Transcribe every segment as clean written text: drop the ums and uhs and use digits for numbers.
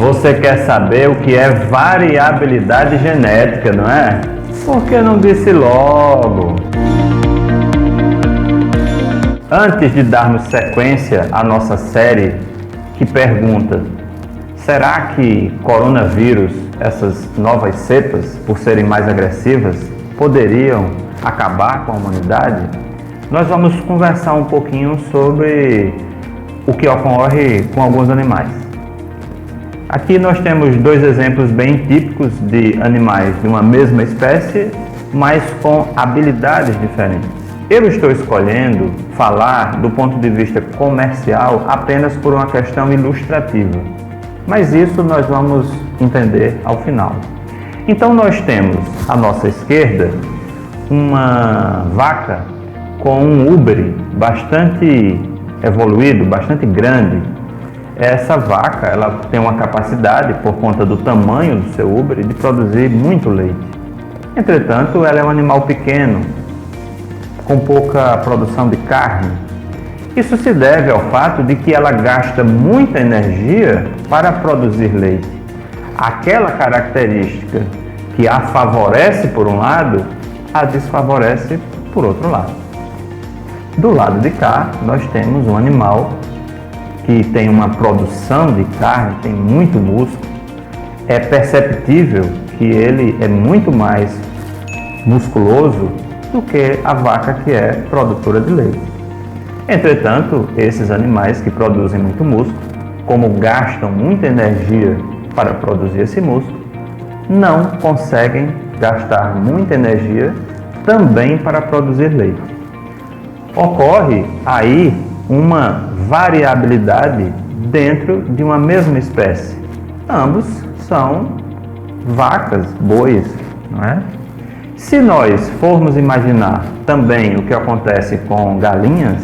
Você quer saber o que é variabilidade genética, não é? Por que não disse logo? Antes de darmos sequência à nossa série que pergunta: será que coronavírus, essas novas cepas, por serem mais agressivas, poderiam acabar com a humanidade? Nós vamos conversar um pouquinho sobre o que ocorre com alguns animais. Aqui nós temos dois exemplos bem típicos de animais de uma mesma espécie, mas com habilidades diferentes. Eu estou escolhendo falar do ponto de vista comercial apenas por uma questão ilustrativa, mas isso nós vamos entender ao final. Então nós temos à nossa esquerda uma vaca com um úbere bastante evoluído, bastante grande. Essa vaca, ela tem uma capacidade, por conta do tamanho do seu úbere, de produzir muito leite. Entretanto, ela é um animal pequeno, com pouca produção de carne. Isso se deve ao fato de que ela gasta muita energia para produzir leite. Aquela característica que a favorece por um lado, a desfavorece por outro lado. Do lado de cá, nós temos um animal que tem uma produção de carne, tem muito músculo. É perceptível que ele é muito mais musculoso do que a vaca que é produtora de leite. Entretanto, esses animais que produzem muito músculo, como gastam muita energia para produzir esse músculo, não conseguem gastar muita energia também para produzir leite. Ocorre aí uma variabilidade dentro de uma mesma espécie. Ambos são vacas, bois, não é? Se nós formos imaginar também o que acontece com galinhas,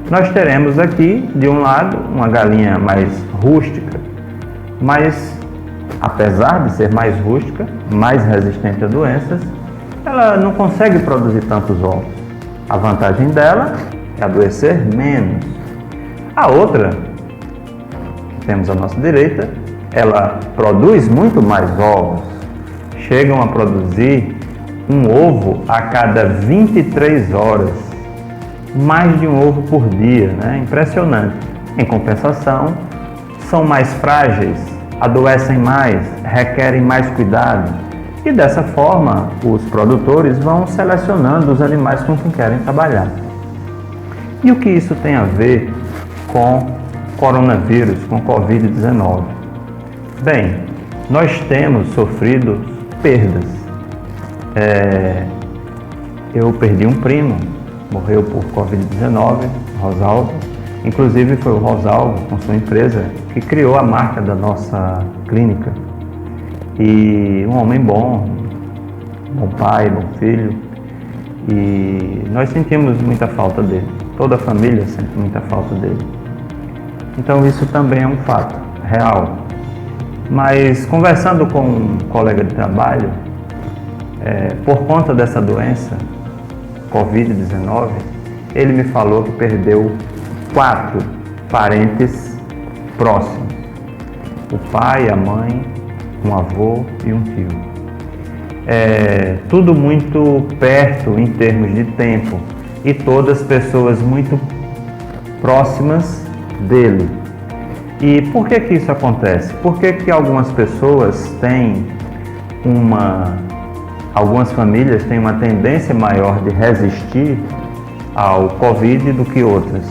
nós teremos aqui, de um lado, uma galinha mais rústica, mas apesar de ser mais rústica, mais resistente a doenças, ela não consegue produzir tantos ovos. A vantagem dela é adoecer menos. A outra, que temos à nossa direita, ela produz muito mais ovos. Chegam a produzir um ovo a cada 23 horas. Mais de um ovo por dia, né? Impressionante. Em compensação, são mais frágeis, adoecem mais, requerem mais cuidado. E dessa forma, os produtores vão selecionando os animais com quem querem trabalhar. E o que isso tem a ver com coronavírus, com Covid-19? Bem, nós temos sofrido perdas. Eu perdi um primo, morreu por Covid-19, Rosalvo. Inclusive foi o Rosalvo, com sua empresa, que criou a marca da nossa clínica. E um homem bom pai, bom filho, e nós sentimos muita falta dele. Toda a família sente muita falta dele. Então isso também é um fato real. Mas conversando com um colega de trabalho, por conta dessa doença, Covid-19, ele me falou que perdeu 4 parentes próximos: o pai, a mãe, um avô e um tio. Tudo muito perto em termos de tempo e todas pessoas muito próximas dele. E por que isso acontece? Por que algumas pessoas têm algumas famílias têm uma tendência maior de resistir ao Covid do que outras?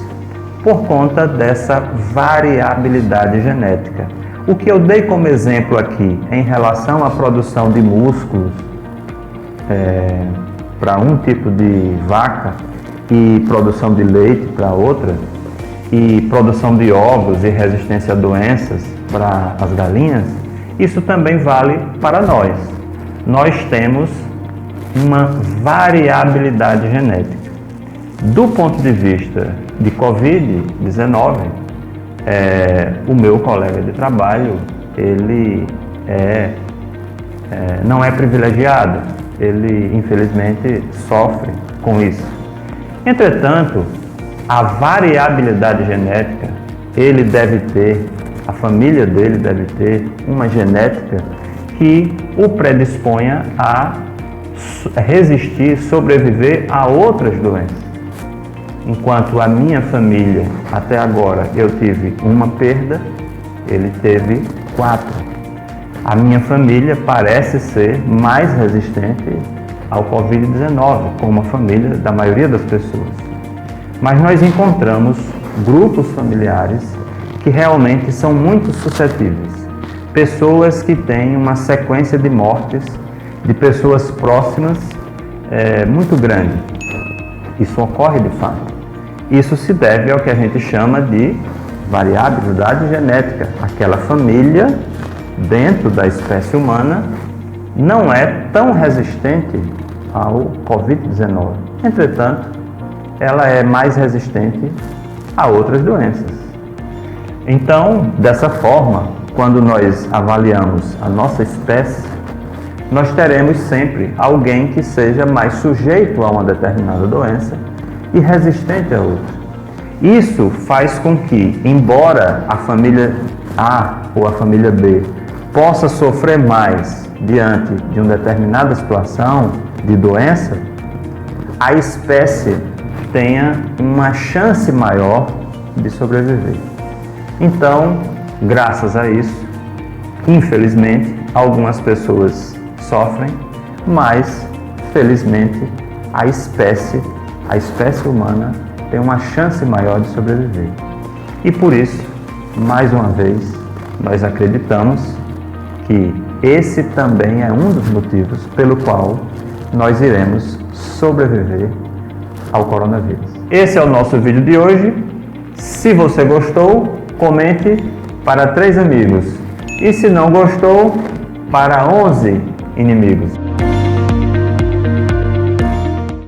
Por conta dessa variabilidade genética. O que eu dei como exemplo aqui em relação à produção de músculos para um tipo de vaca e produção de leite para outra, e produção de ovos e resistência a doenças para as galinhas, isso também vale para nós. Nós temos uma variabilidade genética. Do ponto de vista de Covid-19, o meu colega de trabalho, ele não é privilegiado, ele infelizmente sofre com isso. Entretanto, a variabilidade genética ele deve ter a família dele deve ter uma genética que o predisponha a resistir, sobreviver a outras doenças. Enquanto a minha família, até agora, eu tive uma perda, ele teve 4. A minha família parece ser mais resistente ao Covid-19, como a família da maioria das pessoas. Mas nós encontramos grupos familiares que realmente são muito suscetíveis. Pessoas que têm uma sequência de mortes de pessoas próximas muito grande. Isso ocorre de fato. Isso se deve ao que a gente chama de variabilidade genética. Aquela família, dentro da espécie humana, não é tão resistente ao Covid-19. Entretanto, ela é mais resistente a outras doenças. Então, dessa forma, quando nós avaliamos a nossa espécie, nós teremos sempre alguém que seja mais sujeito a uma determinada doença e resistente a outra. Isso faz com que, embora a família A ou a família B possa sofrer mais diante de uma determinada situação de doença, a espécie tenha uma chance maior de sobreviver. Então, graças a isso, infelizmente, algumas pessoas sofrem, mas, felizmente, a espécie humana tem uma chance maior de sobreviver. E por isso, mais uma vez, nós acreditamos que esse também é um dos motivos pelo qual nós iremos sobreviver ao coronavírus. Esse é o nosso vídeo de hoje. Se você gostou, comente para 3 amigos. E se não gostou, para 11 inimigos.